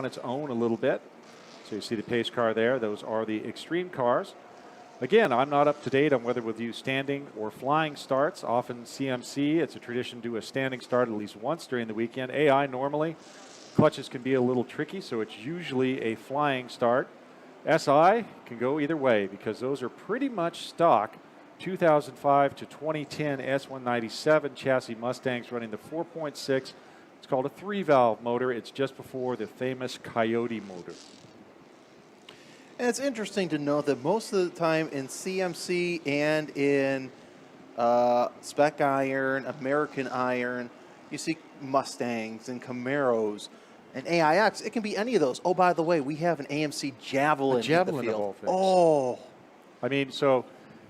on its own a little bit. So you see the pace car there. Those are the extreme cars. Again, I'm not up to date on whether we'll do standing or flying starts. Often CMC, it's a tradition to do a standing start at least once during the weekend. AI normally, clutches can be a little tricky, so it's usually a flying start. SI can go either way because those are pretty much stock 2005 to 2010 S197 chassis Mustangs running the 4.6. It's called a 3-valve motor. It's just before the famous Coyote motor. And it's interesting to note that most of the time in CMC and in Spec Iron, American Iron, you see Mustangs and Camaros and AIX. It can be any of those. Oh, by the way, we have an AMC Javelin in the field. Oh. I mean, so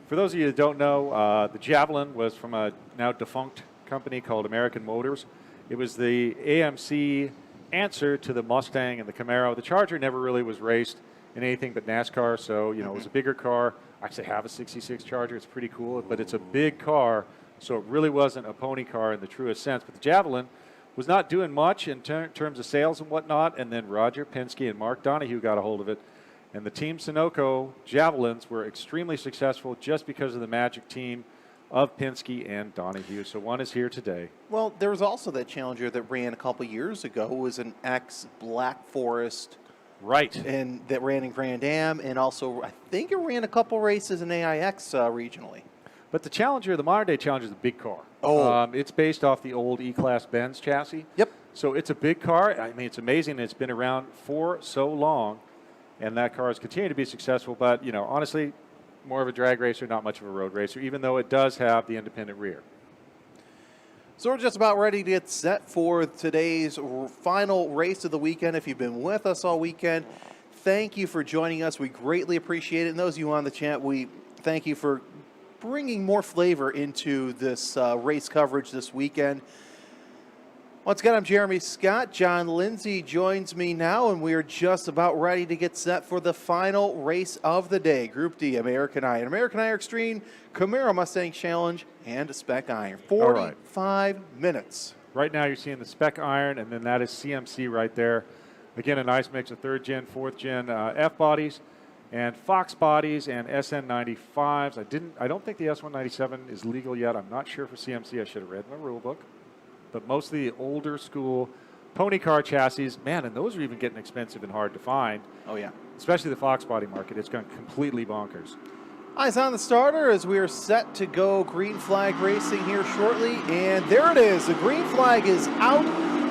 for those of you that don't know, the Javelin was from a now defunct company called American Motors. It was the AMC answer to the Mustang and the Camaro. The Charger never really was raced in anything but NASCAR, so it was a bigger car. I actually have a 66 Charger. It's pretty cool, but it's a big car, so it really wasn't a pony car in the truest sense. But the Javelin was not doing much in terms of sales and whatnot, and then Roger Penske and Mark Donohue got a hold of it. And the Team Sunoco Javelins were extremely successful just because of the magic team of Penske and Donohue. So one is here today. Well, there was also that Challenger that ran a couple years ago. It was an ex-Black Forest. Right. And that ran in Grand Am, and also I think it ran a couple races in AIX regionally. But the Challenger, the modern-day Challenger, is a big car. Oh. It's based off the old E-Class Benz chassis. Yep. So it's a big car. I mean, it's amazing. It's been around for so long, and that car has continued to be successful. But, honestly, more of a drag racer, not much of a road racer, even though it does have the independent rear. So we're just about ready to get set for today's final race of the weekend. If you've been with us all weekend, thank you for joining us. We greatly appreciate it. And those of you on the chat, we thank you for bringing more flavor into this race coverage this weekend. Once again, I'm Jeremy Scott. John Lindsay joins me now, and we are just about ready to get set for the final race of the day. Group D, American Iron, American Iron Extreme, Camaro Mustang Challenge, and Spec Iron. 45 minutes. Right now you're seeing the Spec Iron, and then that is CMC right there. Again, a nice mix of 3rd gen, 4th gen F bodies and Fox bodies and SN95s. I don't think the S197 is legal yet. I'm not sure for CMC. I should have read my rule book. But most of the older school pony car chassis, man, and those are even getting expensive and hard to find. Oh, yeah. Especially the Fox body market. It's gone completely bonkers. Eyes on the starter as we are set to go green flag racing here shortly. And there it is. The green flag is out.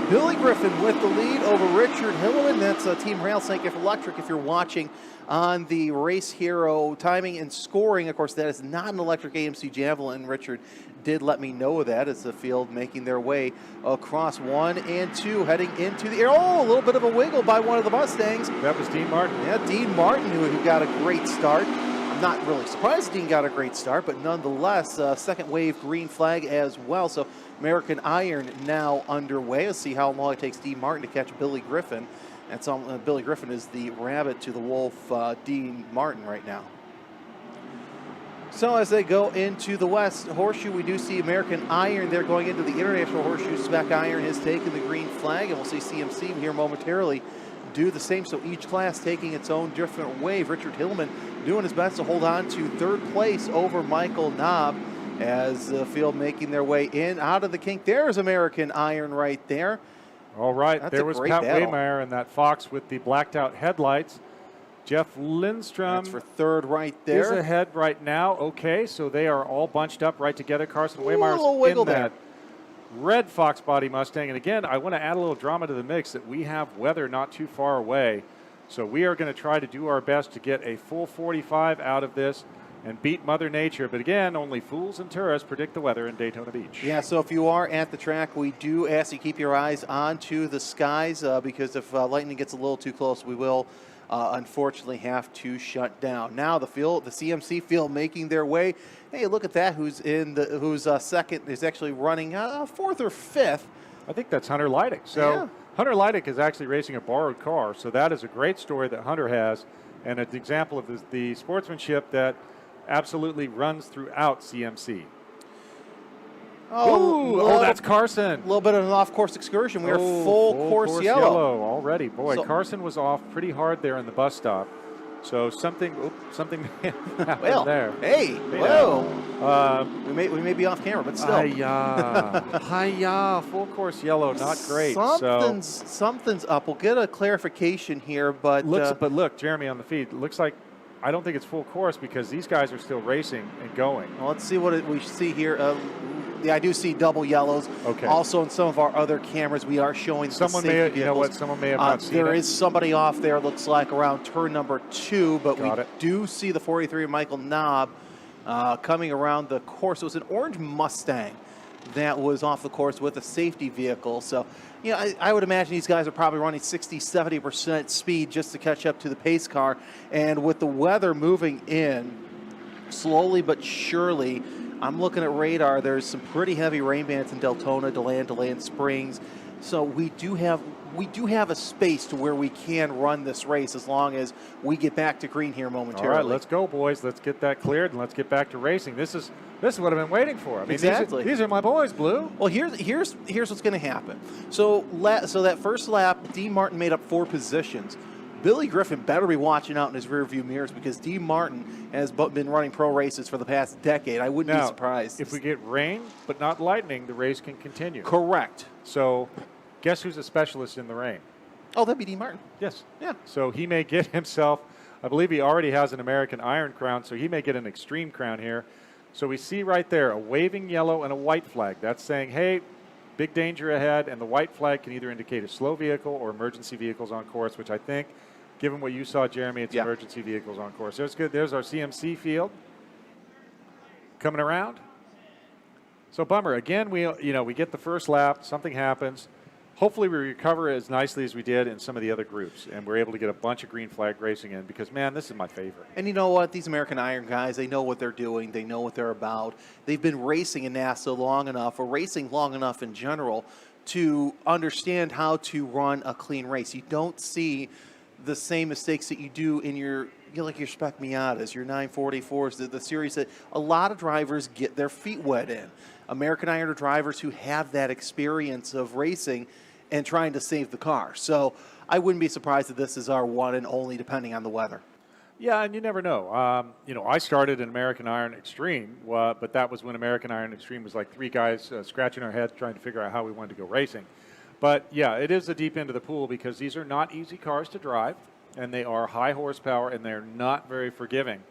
Billy Griffin with the lead over Richard Hilleman. That's Team Railsnake Electric if you're watching on the Race Hero timing and scoring. Of course, that is not an electric AMC Javelin. Richard did let me know that as the field making their way across 1 and 2, heading into the air. Oh, a little bit of a wiggle by one of the Mustangs. That was Dean Martin. Yeah, Dean Martin, who got a great start. I'm not really surprised Dean got a great start, but nonetheless, second wave green flag as well. So American Iron now underway. Let's see how long it takes Dean Martin to catch Billy Griffin. That's Billy Griffin is the rabbit to the wolf, Dean Martin right now. So as they go into the West Horseshoe, we do see American Iron there going into the International Horseshoe. Spec Iron has taken the green flag, and we'll see CMC here momentarily do the same. So each class taking its own different wave. Richard Hillman doing his best to hold on to 3rd place over Michael Knob as the field making their way in out of the kink. There's American Iron right there. All right, That's there was Pat Waymeyer and that Fox with the blacked out headlights. Jeff Lindstrom. That's for 3rd right there. Is ahead right now. Okay, so they are all bunched up right together. Carson Waymeyer's in that red Fox body Mustang. And again, I want to add a little drama to the mix that we have weather not too far away. So we are going to try to do our best to get a full 45 out of this and beat Mother Nature. But again, only fools and tourists predict the weather in Daytona Beach. Yeah, so if you are at the track, we do ask you keep your eyes onto the skies because if lightning gets a little too close, we will unfortunately have to shut down. Now the CMC field making their way. Hey, look at that. Who's second is actually running 4th or 5th. I think that's Hunter Leidick. So yeah. Hunter Leidick is actually racing a borrowed car. So that is a great story that Hunter has, and an example of the sportsmanship that absolutely runs throughout CMC. Oh, that's Carson. A little bit of an off-course excursion. We are Oh, full course yellow. already. Boy, So- Carson was off pretty hard there in the bus stop. So something happened Well, there. hey, now. whoa. We may be off camera, but still. Hiya, full course yellow, not great. Something's up. We'll get a clarification here, but But look, Jeremy on the feed, it looks like I don't think it's full course because these guys are still racing and going. well, let's see what we see here. Yeah, I do see double yellows. Okay. Also, in some of our other cameras, we are showing Someone the may, safety you know what? vehicles. Someone may have not seen There it. is somebody off there. Looks like around turn number 2, but Got we it. do see the 43 Michael Knob coming around the course. It was an orange Mustang that was off the course with a safety vehicle. So, you know, I would imagine these guys are probably running 60, 70% speed just to catch up to the pace car. And with the weather moving in slowly but surely, I'm looking at radar. There's some pretty heavy rain bands in Deltona, DeLand Springs. So we do have a space to where we can run this race as long as we get back to green here momentarily. All right, let's go, boys. Let's get that cleared and let's get back to racing. This is what I've been waiting for. I mean, Exactly. These are my boys, Blue. Well, here's what's going to happen. So that first lap, Dean Martin made up 4 positions. Billy Griffin better be watching out in his rearview mirrors because Dean Martin has been running pro races for the past decade. I wouldn't be surprised. If we get rain but not lightning, the race can continue. Correct. So, guess who's a specialist in the rain? Oh, that'd be Dean Martin. Yes. Yeah. So he may get himself, I believe he already has an American Iron crown, so he may get an extreme crown here. So we see right there a waving yellow and a white flag. That's saying, hey, big danger ahead, and the white flag can either indicate a slow vehicle or emergency vehicles on course, which I think, given what you saw, Jeremy, it's emergency vehicles on course. There's good. There's our CMC field coming around. So bummer. Again, we get the first lap, something happens. Hopefully we recover as nicely as we did in some of the other groups, and we're able to get a bunch of green flag racing in because, man, this is my favorite. And you know what? These American Iron guys, they know what they're doing. They know what they're about. They've been racing in NASA long enough, or racing long enough in general, to understand how to run a clean race. You don't see the same mistakes that you do in your Spec Miatas, your 944s, the series that a lot of drivers get their feet wet in. American Iron are drivers who have that experience of racing and trying to save the car. So I wouldn't be surprised if this is our one and only, depending on the weather. Yeah, and you never know. I started in American Iron Extreme, but that was when American Iron Extreme was like 3 guys scratching our heads trying to figure out how we wanted to go racing. But yeah, it is a deep end of the pool because these are not easy cars to drive, and they are high horsepower, and they're not very forgiving.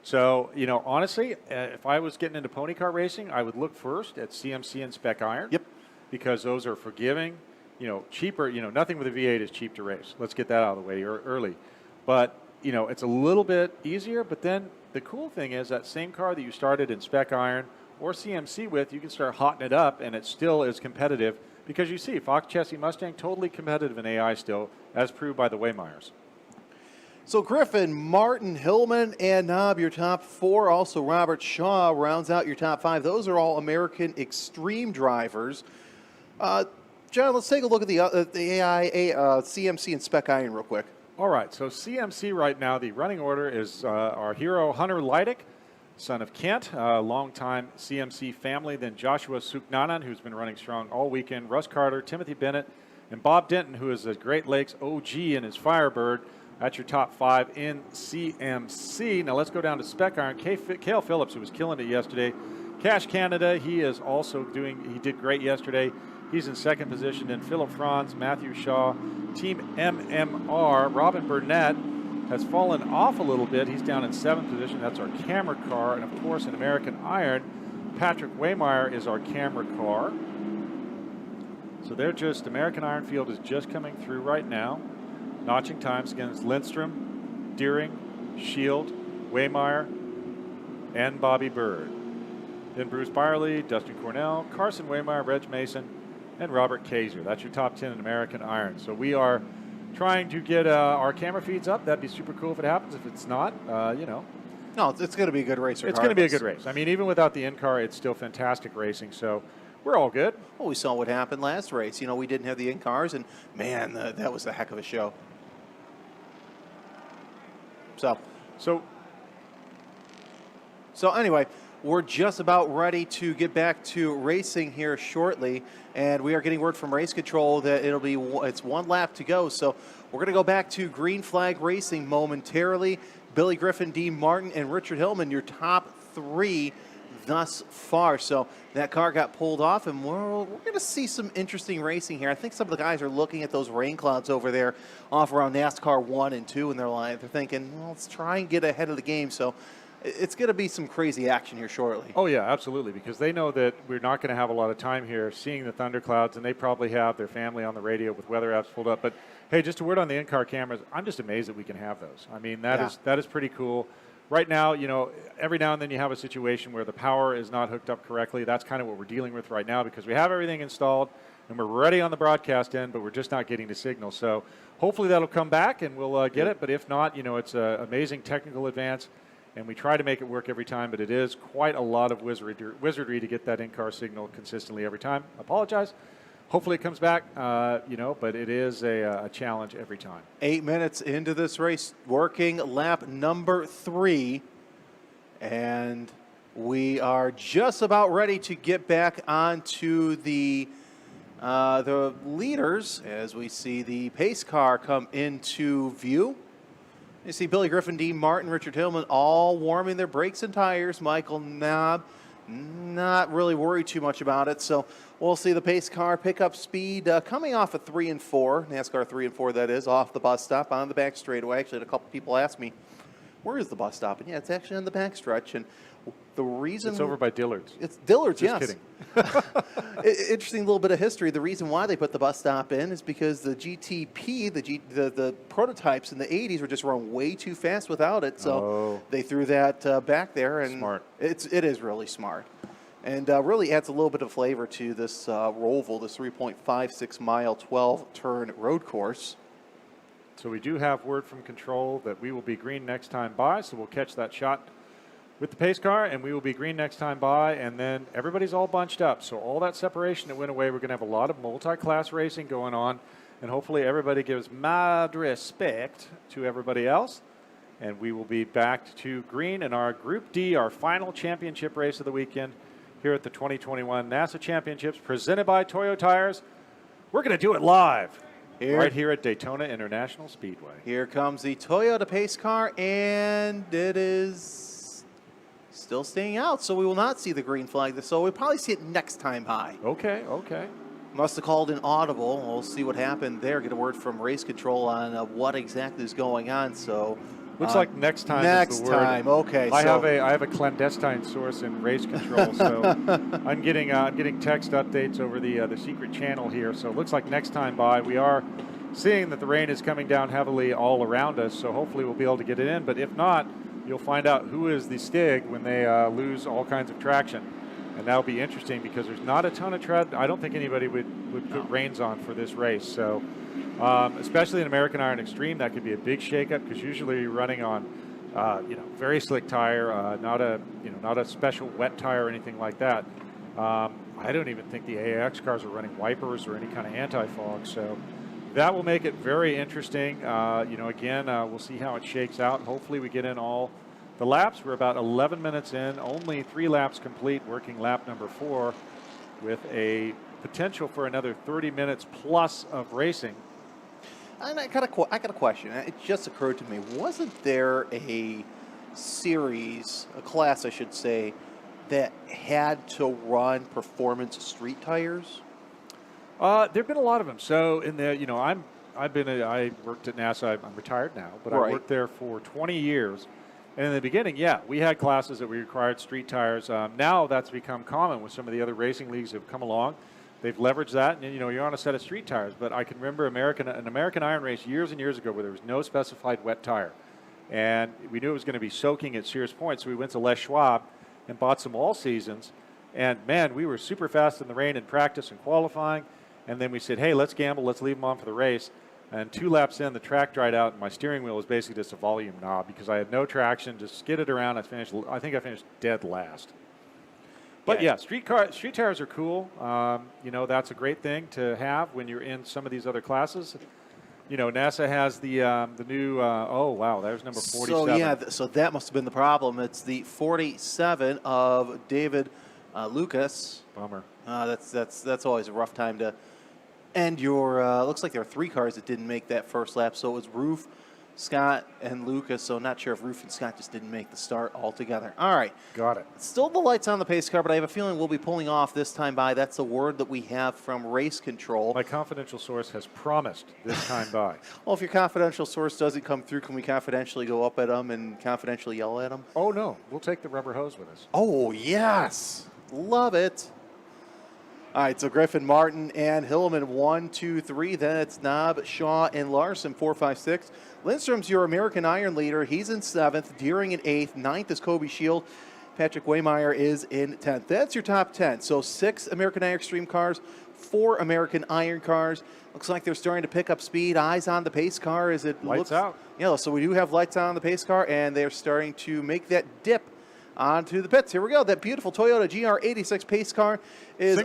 So, honestly, if I was getting into pony car racing, I would look first at CMC and Spec Iron. Yep. Because those are forgiving, cheaper. Nothing with a V8 is cheap to race. Let's get that out of the way early. But, it's a little bit easier. But then the cool thing is that same car that you started in Spec Iron or CMC with, you can start hotting it up, and it still is competitive. Because you see, Fox Chassis Mustang, totally competitive in AI still, as proved by the Waymeyers. So Griffin, Martin, Hillman, and Knob, your top 4. Also Robert Shaw rounds out your top 5. Those are all American Extreme drivers. John, let's take a look at the AI, CMC, and Spec Iron real quick. All right, so CMC right now, the running order is our hero Hunter Leidick, son of Kent, longtime CMC family, then Joshua Suknanan, who's been running strong all weekend, Russ Carter, Timothy Bennett, and Bob Denton, who is a Great Lakes OG in his Firebird. That's your top 5 in CMC. Now let's go down to Spec Iron. Cale Phillips, who was killing it yesterday. Cash Canada, he did great yesterday. He's in 2nd position. Then Philip Franz, Matthew Shaw, Team MMR. Robin Burnett has fallen off a little bit. He's down in 7th position. That's our camera car. And of course, in American Iron, Patrick Waymeyer is our camera car. So American Iron Field is just coming through right now. Notching times against Lindstrom, Deering, Shield, Waymeyer, and Bobby Bird. Then Bruce Byerly, Dustin Cornell, Carson Waymeyer, Reg Mason, and Robert Kaiser. That's your top 10 in American Iron. So we are trying to get our camera feeds up. That'd be super cool if it happens. If it's not, No, it's going to be a good race. It's going to be a good race. I mean, even without the in-car, it's still fantastic racing. So we're all good. Well, we saw what happened last race. We didn't have the in-cars, and man, that was a heck of a show. So anyway, we're just about ready to get back to racing here shortly, and we are getting word from race control that it's 1 lap to go. So we're going to go back to green flag racing momentarily. Billy Griffin, Dean Martin, and Richard Hillman, your top 3 thus far. So that car got pulled off, and we're going to see some interesting racing here. I think some of the guys are looking at those rain clouds over there off around NASCAR 1 and 2 in their line. They're thinking, well, let's try and get ahead of the game. So it's going to be some crazy action here shortly. Oh, yeah, absolutely, because they know that we're not going to have a lot of time here seeing the thunderclouds, and they probably have their family on the radio with weather apps pulled up. But, hey, just a word on the in-car cameras. I'm just amazed that we can have those. I mean, that is pretty cool. Right now, every now and then you have a situation where the power is not hooked up correctly. That's kind of what we're dealing with right now because we have everything installed and we're ready on the broadcast end, but we're just not getting the signal. So hopefully that'll come back and we'll get it. But if not, it's an amazing technical advance, and we try to make it work every time, but it is quite a lot of wizardry to get that in-car signal consistently every time. I apologize. Hopefully it comes back, but it is a challenge every time. 8 minutes into this race, working lap number 3, and we are just about ready to get back onto the leaders as we see the pace car come into view. You see Billy Griffin, Dean Martin, Richard Hillman all warming their brakes and tires. Michael Knob not really worried too much about it. So we'll see the pace car pick up speed coming off of 3 and 4, NASCAR 3 and 4 that is, off the bus stop on the back straightaway. Actually, had a couple people ask me, where is the bus stop? And yeah, it's actually on the back stretch. And the reason... It's over by Dillard's. It's Dillard's, Just yes. kidding. Interesting little bit of history. The reason why they put the bus stop in is because the GTP, the prototypes in the 80s were just run way too fast without it. So they threw that back there. And smart. It is really smart. And really adds a little bit of flavor to this Roval, this 3.56 mile, 12 turn road course. So we do have word from control that we will be green next time by, so we'll catch that shot with the pace car, and we will be green next time by, and then everybody's all bunched up. So all that separation that went away, we're going to have a lot of multi-class racing going on, and hopefully everybody gives mad respect to everybody else, and we will be back to green in our Group D, our final championship race of the weekend here at the 2021 NASA Championships presented by Toyo Tires. We're going to do it live. Right here at Daytona International Speedway. Here comes the Toyota pace car, and it is still staying out, so we will not see the green flag. So we'll probably see it next time by. Okay. Must have called an audible. We'll see what happened there. Get a word from race control on what exactly is going on. So looks like next time. Next is the word. time, okay. I have a clandestine source in race control, so I'm getting text updates over the secret channel here. So it looks like next time by, we are seeing that the rain is coming down heavily all around us. So hopefully we'll be able to get it in. But if not, you'll find out who is the Stig when they lose all kinds of traction, and that'll be interesting because there's not a ton of tread. I don't think anybody would put reins on for this race. So. Especially in American Iron Extreme, that could be a big shakeup because usually you're running on, very slick tire, not a special wet tire or anything like that. I don't even think the AX cars are running wipers or any kind of anti-fog, so that will make it very interesting. Again, we'll see how it shakes out. Hopefully, we get in all the laps. We're about 11 minutes in, only 3 laps complete, working lap number 4, with a potential for another 30 minutes plus of racing. And I got a question. It just occurred to me. Wasn't there a class, I should say, that had to run performance street tires? There've been a lot of them. So in the, I worked at NASA. I'm retired now, but I worked there for 20 years. And in the beginning, we had classes that we required street tires. Now that's become common with some of the other racing leagues that have come along. They've leveraged that, and you're on a set of street tires. But I can remember an American Iron race years and years ago where there was no specified wet tire, and we knew it was going to be soaking at Sears Point, so we went to Les Schwab and bought some all seasons. And man, we were super fast in the rain in practice and qualifying. And then we said, hey, let's gamble, let's leave them on for the race. And 2 laps in, the track dried out, and my steering wheel was basically just a volume knob because I had no traction, just skidded around. I think I finished dead last. But street tires are cool. That's a great thing to have when you're in some of these other classes. NASA has the new. Oh wow, there's number 47. So yeah, so that must have been the problem. It's the 47 of David Lucas. Bummer. That's always a rough time to end your. Looks like there are 3 cars that didn't make that first lap. So it was Roof, Scott, and Lucas. So not sure if Roof and Scott just didn't make the start altogether. All right. Got it. Still the lights on the pace car, but I have a feeling we'll be pulling off this time by. That's the word that we have from race control. My confidential source has promised this time by. Well, if your confidential source doesn't come through, can we confidentially go up at them and confidentially yell at them? Oh, no. We'll take the rubber hose with us. Oh, yes. Love it. All right, so Griffin, Martin, and Hillman, 1, 2, 3. Then it's Knob, Shaw, and Larson, 4, 5, 6. Lindstrom's your American Iron leader. He's in 7th. Deering in 8th. 9th is Kobe Shield. Patrick Waymeyer is in 10th. That's your top 10. So 6 American Iron Extreme cars, 4 American Iron cars. Looks like they're starting to pick up speed. Eyes on the pace car as it Lights looks. out. Yeah, so we do have lights on the pace car, and they're starting to make that dip onto the pits. Here we go. That beautiful Toyota GR86 pace car is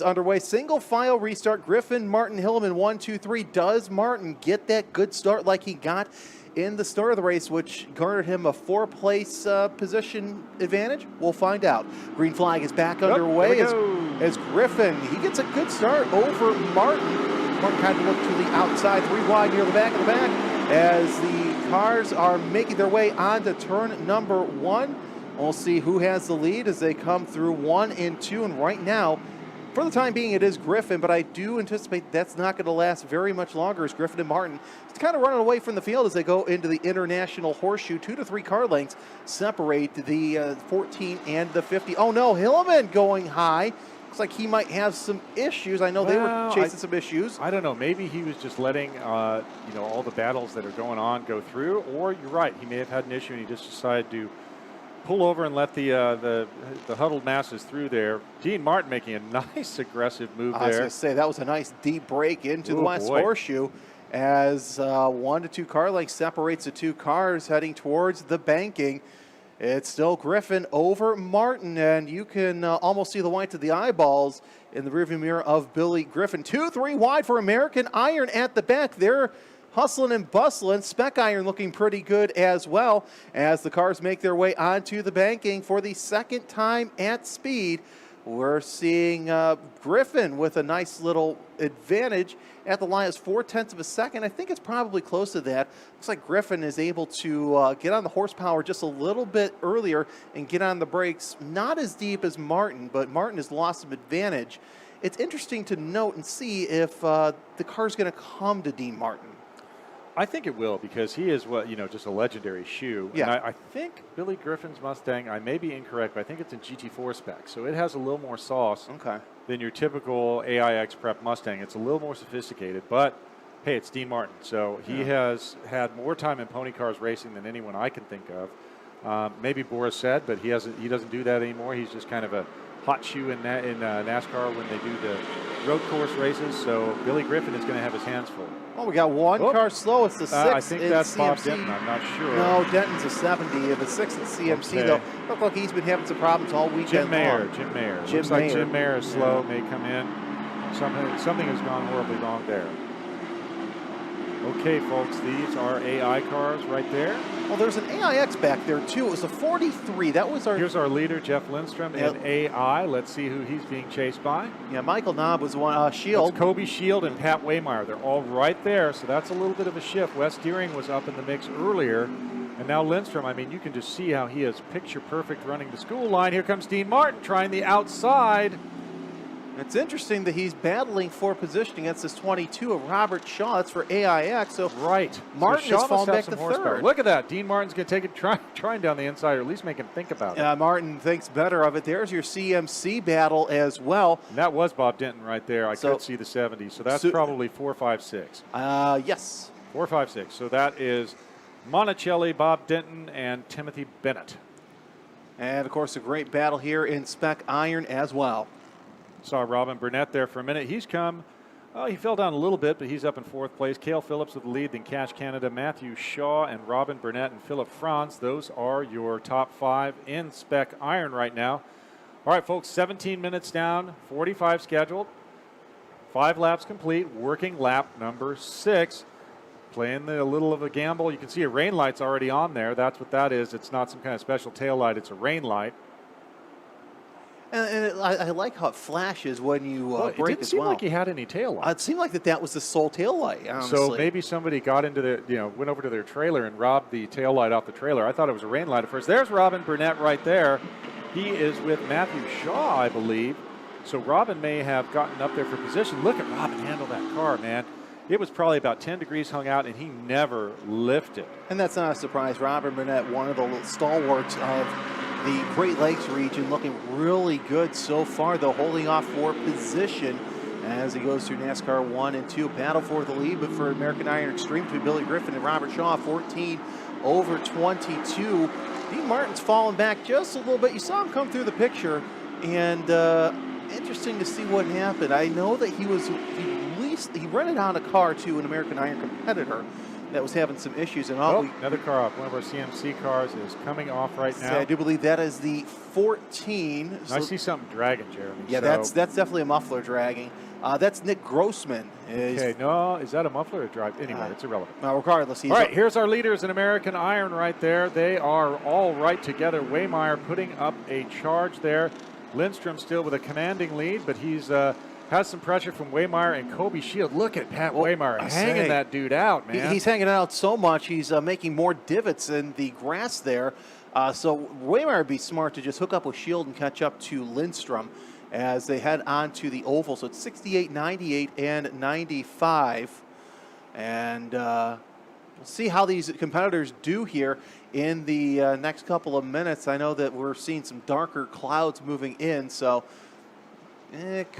underway. Single file restart. Griffin, Martin, Hillman, 1, 2, 3. Does Martin get that good start like he got in the start of the race, which garnered him a 4-place position advantage? We'll find out. Green flag is back underway as Griffin, he gets a good start over Martin. Martin kind of looked to the outside, 3 wide near the back of the pack as the cars are making their way onto turn number 1. We'll see who has the lead as they come through 1 and 2. And right now, for the time being, it is Griffin, but I do anticipate that's not going to last very much longer as Griffin and Martin is kind of running away from the field as they go into the International Horseshoe. 2 to 3 car lengths separate the 14 and the 50. Oh no, Hillman going high. Looks like he might have some issues. I know they were chasing some issues. I don't know. Maybe he was just letting all the battles that are going on go through, or you're right. He may have had an issue and he just decided to pull over and let the huddled masses through there. Dean Martin making a nice aggressive move there. I was going to say, that was a nice deep break into the West Horseshoe as 1 to 2 car lengths separates the 2 cars heading towards the banking. It's still Griffin over Martin, and you can almost see the white of the eyeballs in the rearview mirror of Billy Griffin. 2, 3 wide for American Iron at the back. They're hustling and bustling. Spec Iron looking pretty good as well as the cars make their way onto the banking for the second time at speed. We're seeing Griffin with a nice little advantage at the line. It's 0.4 of a second. I think it's probably close to that. Looks like Griffin is able to get on the horsepower just a little bit earlier and get on the brakes. Not as deep as Martin, but Martin has lost some advantage. It's interesting to note and see if the car's going to come to Dean Martin. I think it will because he is just a legendary shoe. Yeah. And I think Billy Griffin's Mustang, I may be incorrect, but I think it's in GT4 spec. So it has a little more sauce than your typical AIX prep Mustang. It's a little more sophisticated, but hey, it's Dean Martin. So he has had more time in pony cars racing than anyone I can think of. Maybe Boris said, but he doesn't do that anymore. He's just kind of a hot shoe in NASCAR when they do the road course races. So Billy Griffin is going to have his hands full. Oh, we got one car slow. It's the 6 I think that's CMC. Bob Denton. I'm not sure. No, Denton's a 70. The 6 at CMC, though. Look like he's been having some problems all weekend Jim Mayer. Looks like Mayer. Jim Mayer is slow, may come in. Something has gone horribly wrong there. Okay, folks, these are AI cars right there. Well, there's an AIX back there, too. It was a 43. That was our... Here's our leader, Jeff Lindstrom, in AI. Let's see who he's being chased by. Yeah, Michael Knob was one. Shield. That's Kobe Shield and Pat Waymeyer. They're all right there, so that's a little bit of a shift. Wes Deering was up in the mix earlier, and now Lindstrom, I mean, you can just see how he is picture-perfect running the school line. Here comes Dean Martin trying the outside. It's interesting that he's battling for position against this 22 of Robert Shaw. That's for AIX. So Martin so has fallen back to third. Look at that. Dean Martin's going to take it, trying down the inside, or at least make him think about it. Martin thinks better of it. There's your CMC battle as well. And that was Bob Denton right there. I could see the 70. So that's probably 4, 5, 6. Yes. 4, 5, 6. So that is Monticelli, Bob Denton, and Timothy Bennett. And, of course, a great battle here in Spec Iron as well. Saw Robin Burnett there for a minute. He's come, he fell down a little bit, but he's up in 4th place. Cale Phillips with the lead, then Cash Canada, Matthew Shaw, and Robin Burnett and Philip Franz. Those are your top 5 in Spec Iron right now. All right, folks, 17 minutes down, 45 scheduled, 5 laps complete, working lap number 6. playing a little of a gamble. You can see a rain light's already on there. That's what that is. It's not some kind of special tail light. It's a rain light. And I like how it flashes when you Well, it brake didn't as seem well. like he had any tail light. It seemed like that was the sole tail light, honestly. So maybe somebody got into went over to their trailer and robbed the tail light off the trailer. I thought it was a rain light at first. There's Robin Burnett right there. He is with Matthew Shaw, I believe. So Robin may have gotten up there for position. Look at Robin handle that car, man. It was probably about 10 degrees hung out, and he never lifted. And that's not a surprise. Robin Burnett, one of the stalwarts of the Great Lakes region, looking really good so far, though holding off for position as he goes through NASCAR 1 and 2. Battle for the lead, but for American Iron Extreme between Billy Griffin and Robert Shaw, 14 over 22. Dean Martin's fallen back just a little bit. You saw him come through the picture, and interesting to see what happened. I know that he rented out a car to an American Iron competitor that was having some issues. And another car off. One of our CMC cars is coming off right now. I do believe that is the 14. I see something dragging, Jeremy. Yeah, that's definitely a muffler dragging. That's Nick Grossman. Okay, no, is that a muffler or drive? Anyway, it's irrelevant. Regardless, all right, here's our leaders in American Iron right there. They are all right together. Waymeyer putting up a charge there. Lindstrom still with a commanding lead, but he's has some pressure from Waymeyer and Kobe Shield. Look at Pat Waymeyer hanging that dude out, man. He's hanging out so much, he's making more divots in the grass there. So Waymeyer would be smart to just hook up with Shield and catch up to Lindstrom as they head on to the oval. So it's 68, 98, and 95. And we'll see how these competitors do here in the next couple of minutes. I know that we're seeing some darker clouds moving in, so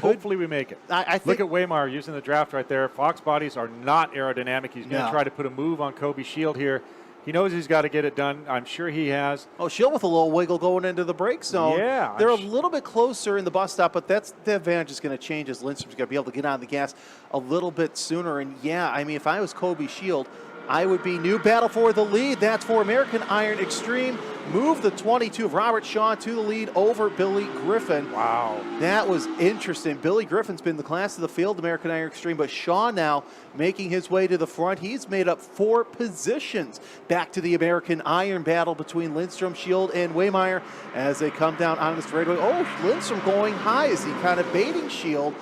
hopefully we make it. I think, look at Waymeyer using the draft right there. Fox bodies are not aerodynamic. He's going to try to put a move on Kobe Shield here. He knows he's got to get it done. I'm sure he has. Oh, Shield with a little wiggle going into the brake zone. Yeah. They're a little bit closer in the bus stop, but the advantage is going to change as Lindstrom's going to be able to get on the gas a little bit sooner. And yeah, I mean, if I was Kobe Shield, I would be new battle for the lead. That's for American Iron Extreme. Move the 22 of Robert Shaw to the lead over Billy Griffin. Wow. That was interesting. Billy Griffin's been the class of the field, American Iron Extreme, but Shaw now making his way to the front. He's made up 4 positions. Back to the American Iron battle between Lindstrom, Shield, and Waymeyer as they come down on the straightaway. Oh, Lindstrom going high. Is he kind of baiting Shield?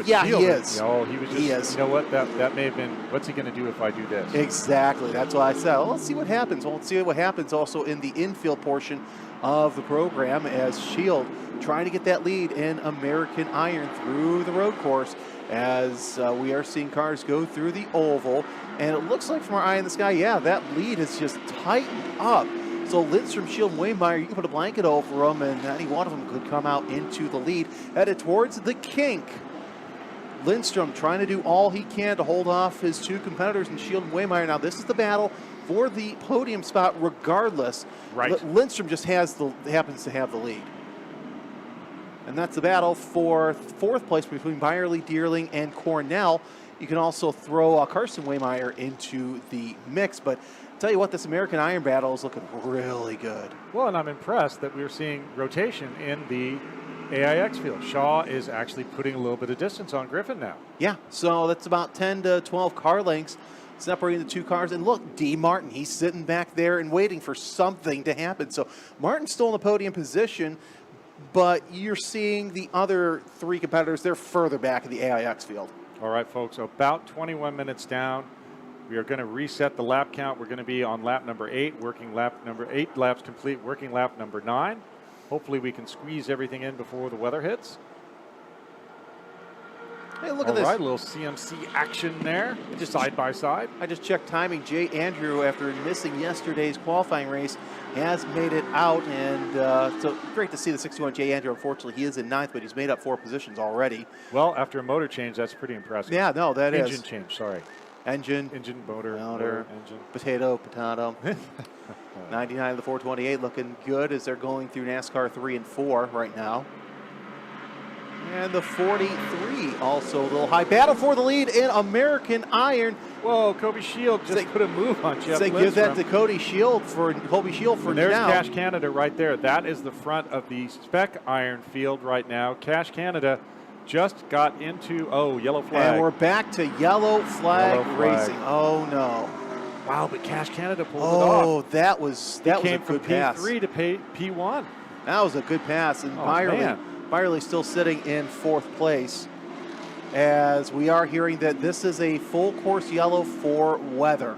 Yeah, Shield, he is. No, he was just, he is. You know what? That may have been, what's he going to do if I do this? Exactly. That's why I said, well, let's see what happens. Well, let's see what happens also in the infield portion of the program as Shield trying to get that lead in American Iron through the road course as we are seeing cars go through the oval. And it looks like from our eye in the sky, yeah, that lead has just tightened up. So Lindstrom, Shield, and Waymeyer, you can put a blanket over them, and any one of them could come out into the lead. Headed towards the kink. Lindstrom trying to do all he can to hold off his 2 competitors in Shield and Waymeyer. Now, this is the battle for the podium spot regardless. Right. Lindstrom just happens to have the lead. And that's the battle for 4th place between Byerly, Deerling, and Cornell. You can also throw Carson Waymeyer into the mix, but I'll tell you what, this American Iron battle is looking really good. Well, and I'm impressed that we're seeing rotation in the AIX field. Shaw is actually putting a little bit of distance on Griffin now. Yeah, so that's about 10 to 12 car lengths separating the 2 cars. And look, D. Martin, he's sitting back there and waiting for something to happen. So Martin's still in the podium position, but you're seeing the other 3 competitors, they're further back in the AIX field. All right, folks, about 21 minutes down. We are going to reset the lap count. We're going to be on lap number 8, working lap number 8 laps complete, working lap number 9. Hopefully we can squeeze everything in before the weather hits. Hey, look at this. All right, a little CMC action there, just side by side. I just checked timing. Jay Andrew, after missing yesterday's qualifying race, has made it out. And so great to see the 61 Jay Andrew. Unfortunately, he is in 9th, but he's made up 4 positions already. Well, after a motor change, that's pretty impressive. Yeah, no, that is. Engine change, sorry. Engine, motor, engine. Potato. 99 to the 428 looking good as they're going through NASCAR 3 and 4 right now. And the 43 also a little high. Battle for the lead in American Iron. Whoa, Kobe Shield just put a move on Jeff Lindstrom. Give that to Kobe Shield for there's now. Cash Canada right there. That is the front of the Spec Iron field right now. Cash Canada just got into, yellow flag. And we're back to yellow flag racing. Oh, no. Wow, but Cash Canada pulled it off. Oh, that was a came from good pass. P3 to P1. That was a good pass. And Byerly still sitting in 4th place, as we are hearing that this is a full course yellow for weather.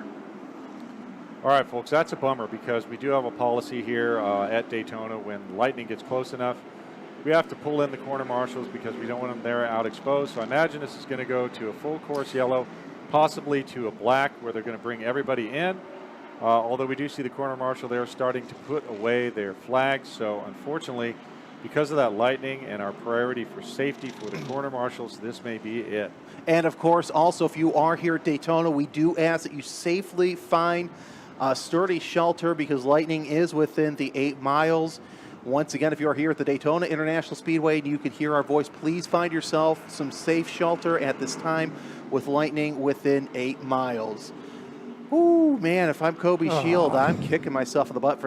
All right, folks, that's a bummer because we do have a policy here at Daytona when lightning gets close enough, we have to pull in the corner marshals because we don't want them there out exposed. So I imagine this is going to go to a full course yellow, possibly to a black where they're going to bring everybody in. Although we do see the corner marshal there starting to put away their flags. So unfortunately, because of that lightning and our priority for safety for the corner marshals, this may be it. And of course, also, if you are here at Daytona, we do ask that you safely find a sturdy shelter because lightning is within the 8 miles. Once again, if you are here at the Daytona International Speedway and you can hear our voice, please find yourself some safe shelter at this time with lightning within 8 miles. Ooh, man, if I'm Kobe Shield, I'm kicking myself in the butt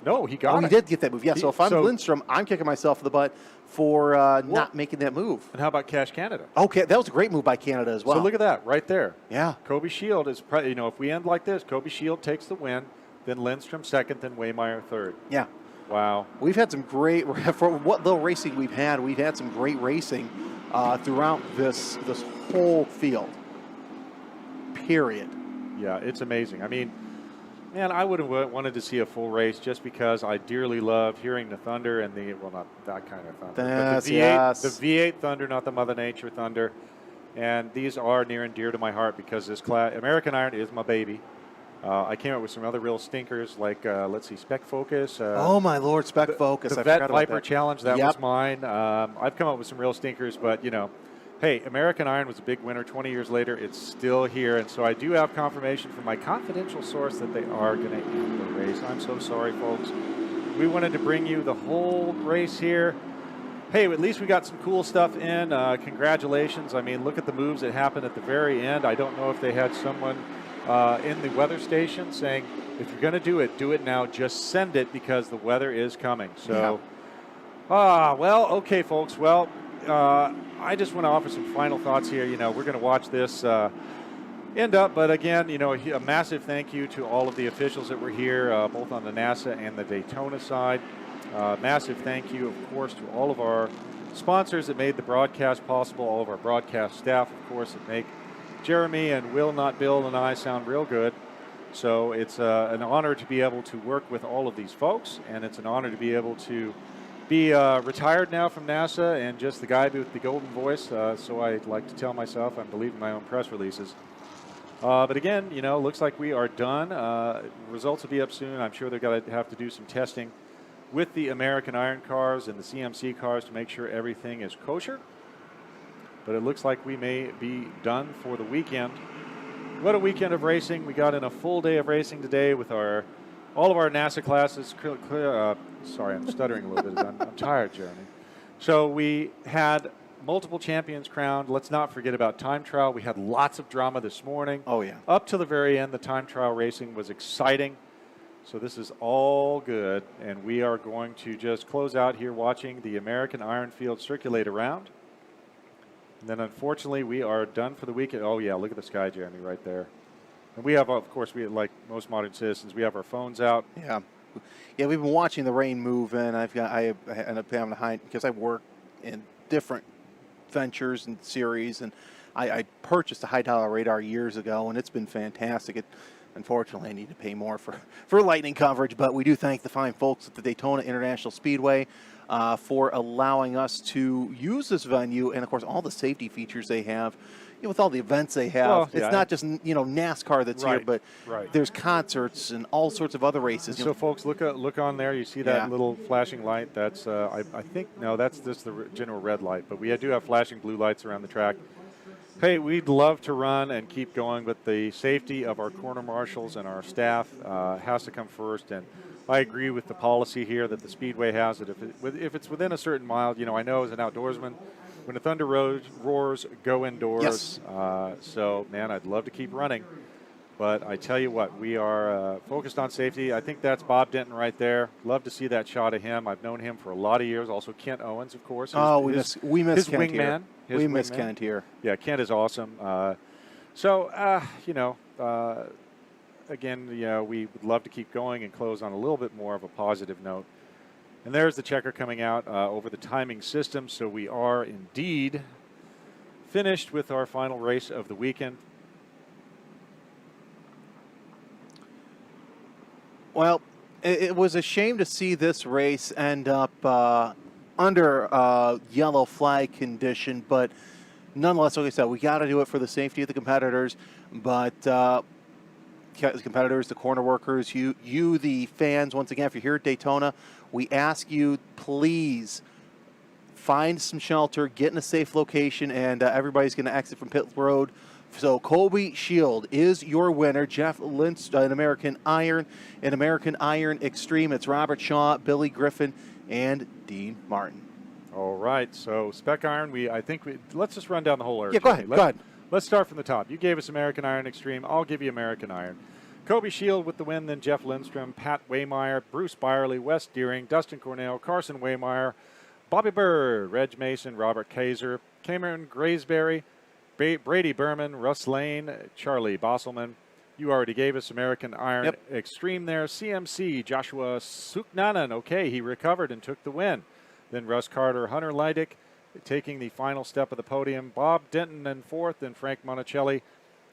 No, he got it. He did get that move. Yeah, so if I'm Lindstrom, I'm kicking myself in the butt for not making that move. And how about Cash Canada? Okay, that was a great move by Canada as well. So look at that right there. Yeah. Kobe Shield is, if we end like this, Kobe Shield takes the win, then Lindstrom second, then Waymeyer third. Yeah. Wow. We've had some great, for what little racing we've had some great racing throughout this whole field. Period. Yeah, it's amazing. I mean, man, I would have wanted to see a full race just because I dearly love hearing the thunder and not that kind of thunder. But the V8 thunder, not the Mother Nature thunder. And these are near and dear to my heart because this American Iron is my baby. I came up with some other real stinkers like, let's see, Spec Focus. Oh, my Lord, Spec Focus. The Vet Viper Challenge, that was mine. I've come up with some real stinkers, but, hey, American Iron was a big winner. 20 years later, it's still here. And so I do have confirmation from my confidential source that they are going to end the race. I'm so sorry, folks. We wanted to bring you the whole race here. Hey, at least we got some cool stuff in. Congratulations. I mean, look at the moves that happened at the very end. I don't know if they had someone in the weather station saying, if you're going to do it now. Just send it because the weather is coming. So, well, okay, folks. Well, I just want to offer some final thoughts here. We're going to watch this end up, but again, a massive thank you to all of the officials that were here, both on the NASA and the Daytona side. Massive thank you, of course, to all of our sponsors that made the broadcast possible, all of our broadcast staff, of course, that make Jeremy and Will, not Bill, and I sound real good. So it's an honor to be able to work with all of these folks, and it's an honor to be able to be retired now from NASA and just the guy with the golden voice. So I like to tell myself I'm believing my own press releases. But again, looks like we are done. Results will be up soon. I'm sure they're going to have to do some testing with the American Iron cars and the CMC cars to make sure everything is kosher. But it looks like we may be done for the weekend. What a weekend of racing. We got in a full day of racing today with all of our NASA classes. Sorry, I'm stuttering a little bit. I'm tired, Jeremy. So we had multiple champions crowned. Let's not forget about time trial. We had lots of drama this morning. Oh, yeah. Up to the very end, the time trial racing was exciting. So this is all good, and we are going to just close out here watching the American Iron Field circulate around. And then, unfortunately, we are done for the weekend. Oh, yeah, look at the sky, Jeremy, right there. And we have, of course, like most modern citizens, we have our phones out. Yeah. Yeah, we've been watching the rain move, and I end up having to hide because I work in different ventures and series, and I purchased a high-dollar radar years ago, and it's been fantastic. Unfortunately, I need to pay more for lightning coverage, but we do thank the fine folks at the Daytona International Speedway for allowing us to use this venue, and, of course, all the safety features they have. With all the events they have, well, yeah, it's not just NASCAR that's here, but there's concerts and all sorts of other races. So, folks, look on there. You see that little flashing light? That's I think that's just the general red light, but we do have flashing blue lights around the track. Hey, we'd love to run and keep going, but the safety of our corner marshals and our staff has to come first. And I agree with the policy here that the Speedway has that if it's within a certain mile, I know as an outdoorsman, when the thunder roars, go indoors. Yes. So, man, I'd love to keep running. But I tell you what, we are focused on safety. I think that's Bob Denton right there. Love to see that shot of him. I've known him for a lot of years. Also Kent Owens, of course. We miss his Kent here. wingman. We miss Kent here. Yeah, Kent is awesome. So, again, we would love to keep going and close on a little bit more of a positive note. And there's the checker coming out over the timing system. So we are indeed finished with our final race of the weekend. Well, it was a shame to see this race end up under yellow flag condition, but nonetheless, like I said, we got to do it for the safety of the competitors. But the competitors, the corner workers, you, the fans, once again, if you're here at Daytona, we ask you, please find some shelter, get in a safe location, and everybody's going to exit from pit road. So Colby Shield is your winner. Jeff Lintz in American Iron. In American Iron Extreme, it's Robert Shaw, Billy Griffin, and Dean Martin. All right. So Spec Iron, let's just run down the whole order. Yeah, go ahead. Let's start from the top. You gave us American Iron Extreme. I'll give you American Iron. Kobe Shield with the win, then Jeff Lindstrom, Pat Waymeyer, Bruce Byerly, Wes Deering, Dustin Cornell, Carson Waymeyer, Bobby Bird, Reg Mason, Robert Kaiser, Cameron Graysberry, Brady Berman, Russ Lane, Charlie Bosselman. You already gave us American Iron Extreme there. CMC, Joshua Suknanan. Okay, he recovered and took the win. Then Russ Carter, Hunter Leidick taking the final step of the podium. Bob Denton in fourth, then Frank Monticelli,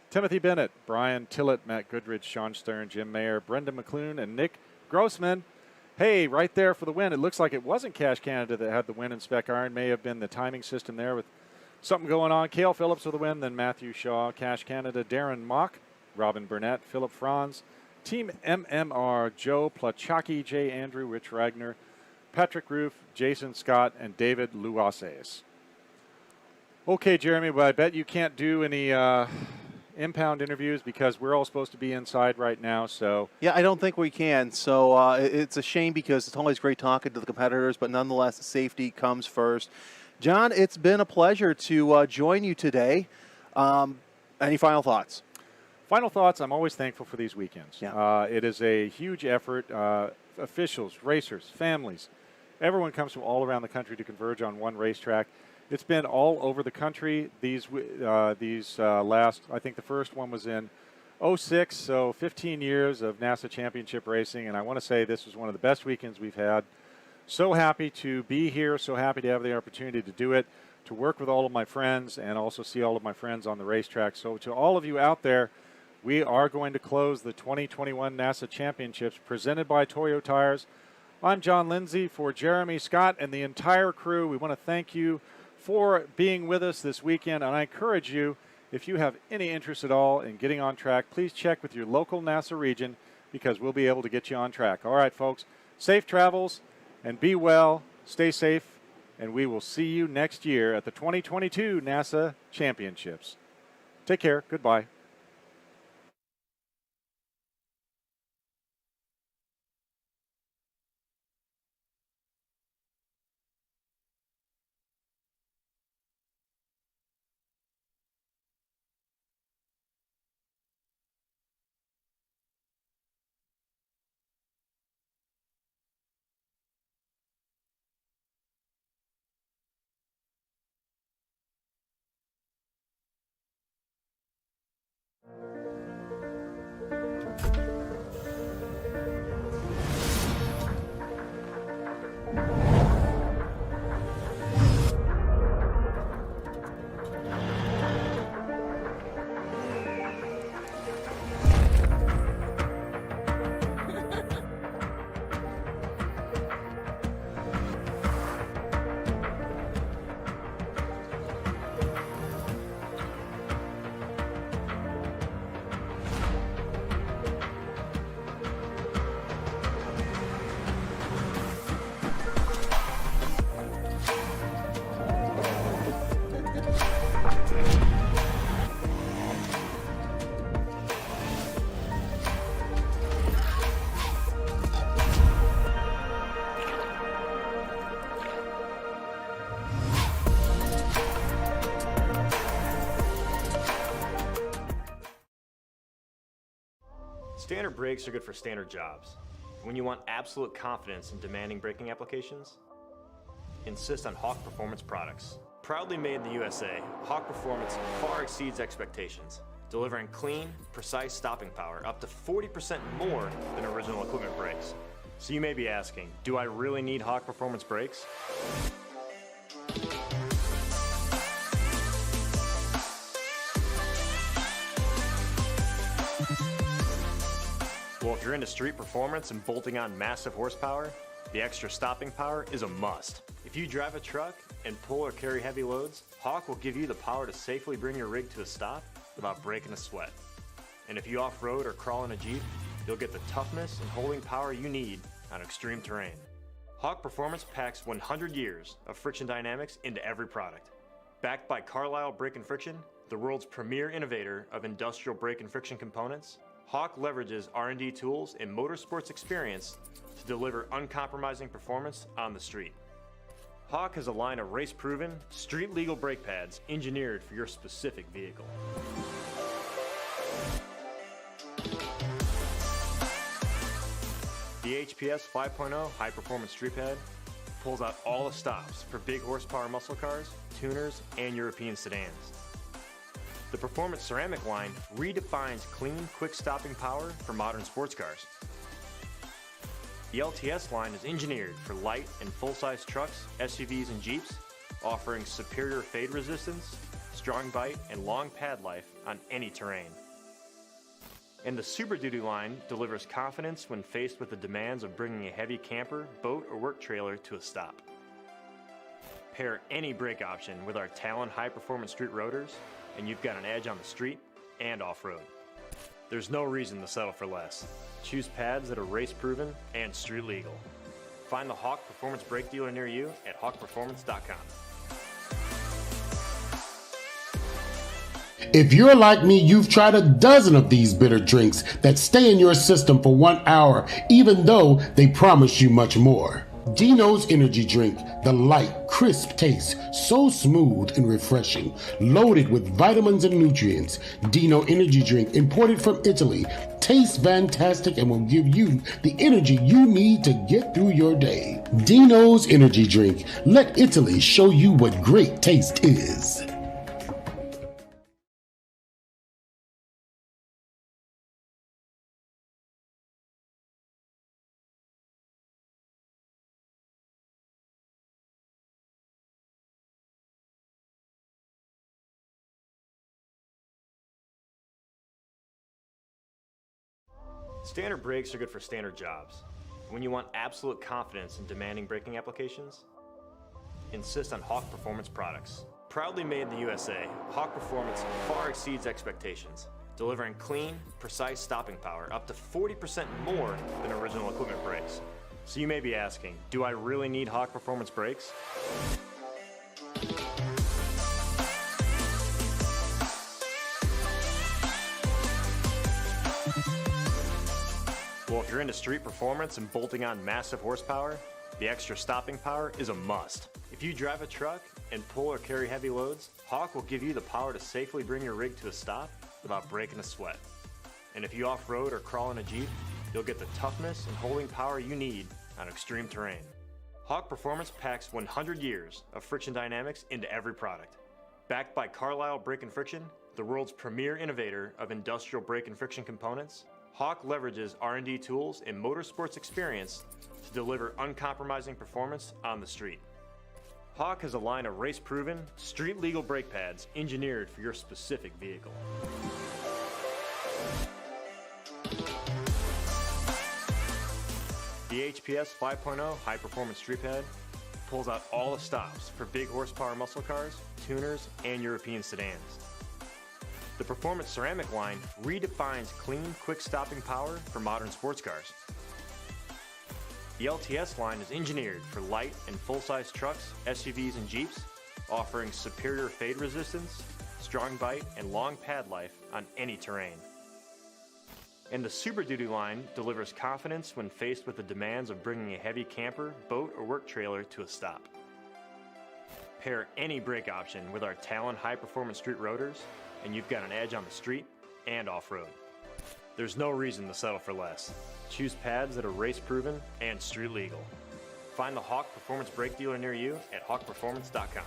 Timothy Bennett, Brian Tillett, Matt Goodrich, Sean Stern, Jim Mayer, Brendan McClune, and Nick Grossman. Hey, right there for the win. It looks like it wasn't Cash Canada that had the win in Spec Iron. May have been the timing system there with something going on. Cale Phillips with the win, then Matthew Shaw, Cash Canada, Darren Mock, Robin Burnett, Philip Franz, Team MMR, Joe Plachaki, Jay Andrew, Rich Ragnar, Patrick Roof, Jason Scott, and David Luases. Okay, Jeremy, but I bet you can't do any impound interviews because we're all supposed to be inside right now. So yeah, I don't think we can. So it's a shame because it's always great talking to the competitors, but nonetheless, safety comes first. John, it's been a pleasure to join you today. Any final thoughts? Final thoughts, I'm always thankful for these weekends. Yeah. It is a huge effort. Officials, racers, families, everyone comes from all around the country to converge on one racetrack. It's been all over the country these last, I think the first one was in 06, so 15 years of NASA championship racing, and I want to say this was one of the best weekends we've had. So happy to be here, so happy to have the opportunity to do it, to work with all of my friends and also see all of my friends on the racetrack. So to all of you out there, we are going to close the 2021 NASA Championships presented by Toyo Tires. I'm John Lindsay for Jeremy Scott and the entire crew. We want to thank you for being with us this weekend, and I encourage you, if you have any interest at all in getting on track, please check with your local NASA region because we'll be able to get you on track. All right, folks, safe travels and be well, stay safe, and we will see you next year at the 2022 NASA Championships. Take care. Goodbye. Standard brakes are good for standard jobs. When you want absolute confidence in demanding braking applications, insist on Hawk Performance products. Proudly made in the USA, Hawk Performance far exceeds expectations, delivering clean, precise stopping power up to 40% more than original equipment brakes. So you may be asking, do I really need Hawk Performance brakes? Well, if you're into street performance and bolting on massive horsepower, the extra stopping power is a must. If you drive a truck and pull or carry heavy loads, Hawk will give you the power to safely bring your rig to a stop without breaking a sweat. And if you off-road or crawl in a Jeep, you'll get the toughness and holding power you need on extreme terrain. Hawk Performance packs 100 years of friction dynamics into every product. Backed by Carlisle Brake and Friction, the world's premier innovator of industrial brake and friction components, Hawk leverages R&D tools and motorsports experience to deliver uncompromising performance on the street. Hawk has a line of race-proven, street-legal brake pads engineered for your specific vehicle. The HPS 5.0 high-performance street pad pulls out all the stops for big horsepower muscle cars, tuners, and European sedans. The Performance Ceramic line redefines clean, quick stopping power for modern sports cars. The LTS line is engineered for light and full-size trucks, SUVs, and Jeeps, offering superior fade resistance, strong bite, and long pad life on any terrain. And the Super Duty line delivers confidence when faced with the demands of bringing a heavy camper, boat, or work trailer to a stop. Pair any brake option with our Talon high-performance street rotors, and you've got an edge on the street and off-road. There's no reason to settle for less. Choose pads that are race-proven and street-legal. Find the Hawk Performance brake dealer near you at hawkperformance.com. If you're like me, you've tried a dozen of these bitter drinks that stay in your system for 1 hour, even though they promise you much more. Dino's Energy Drink, the light, crisp taste, so smooth and refreshing, loaded with vitamins and nutrients. Dino Energy Drink, imported from Italy, tastes fantastic and will give you the energy you need to get through your day. Dino's Energy Drink, let Italy show you what great taste is. Standard brakes are good for standard jobs. When you want absolute confidence in demanding braking applications, insist on Hawk Performance products. Proudly made in the USA, Hawk Performance far exceeds expectations, delivering clean, precise stopping power up to 40% more than original equipment brakes. So you may be asking, do I really need Hawk Performance brakes? Well, if you're into street performance and bolting on massive horsepower, the extra stopping power is a must. If you drive a truck and pull or carry heavy loads, Hawk will give you the power to safely bring your rig to a stop without breaking a sweat. And if you off-road or crawl in a Jeep, you'll get the toughness and holding power you need on extreme terrain. Hawk Performance packs 100 years of friction dynamics into every product. Backed by Carlisle Brake and Friction, the world's premier innovator of industrial brake and friction components, Hawk leverages R&D tools and motorsports experience to deliver uncompromising performance on the street. Hawk has a line of race-proven, street-legal brake pads engineered for your specific vehicle. The HPS 5.0 high-performance street pad pulls out all the stops for big horsepower muscle cars, tuners, and European sedans. The Performance Ceramic line redefines clean, quick stopping power for modern sports cars. The LTS line is engineered for light and full-size trucks, SUVs, and Jeeps, offering superior fade resistance, strong bite, and long pad life on any terrain. And the Super Duty line delivers confidence when faced with the demands of bringing a heavy camper, boat, or work trailer to a stop. Pair any brake option with our Talon high-performance street rotors, and you've got an edge on the street and off-road. There's no reason to settle for less. Choose pads that are race proven and street legal. Find the Hawk Performance brake dealer near you at hawkperformance.com.